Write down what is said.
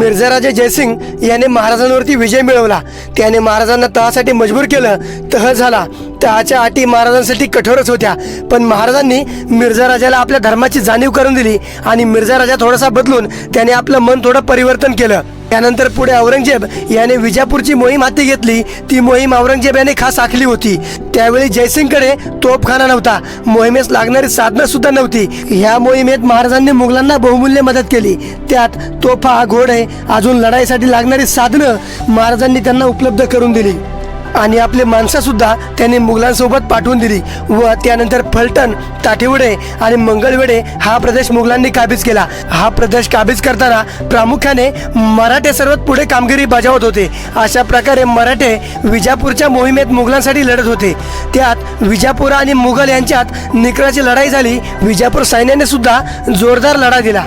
मिर्झा राजा जयसिंग याने महाराजांवरती विजय मिळवला। त्याने महाराजांना तहासाठी मजबूर केलं। तह झाला। तहाच्या अटी महाराजांसाठी कठोरच होत्या, पण महाराजांनी मिर्झा राजाला आपल्या धर्माची जाणीव करून दिली आणि मिर्झा राजा थोडासा बदलून त्याने आपलं मन थोडं परिवर्तन केलं। त्यानंतर पुढे औरंगजेब याने विजापूरची मोहीम हाती घेतली। ती मोहीम औरंगजेब याने खास आखली होती। त्यावेळी जयसिंगकडे तोफखाना नव्हता, मोहिमेस लागणारी साधनं सुद्धा नव्हती। ह्या मोहिमेत महाराजांनी मुघलांना बहुमूल्य मदत केली। त्यात तोफा, घोडे, अजून लढाईसाठी लागणारी साधनं महाराजांनी त्यांना उपलब्ध करून दिली आणि आपले माणसं सुद्धा त्यांनी मुघलांसोबत पाठवून दिली व त्यानंतर फलटण, ताठिवडे आणि मंगळवेढे हा प्रदेश मुघलांनी काबीज केला। हा प्रदेश काबीज करताना प्रामुख्याने मराठे सर्वात पुढे कामगिरी बजावत होते। अशा प्रकारे मराठे विजापूरच्या मोहिमेत मुघलांसाठी लढत होते। त्यात विजापूर आणि मुघल यांच्यात निकराची लढाई झाली। विजापूर सैन्याने सुद्धा जोरदार लढा दिला।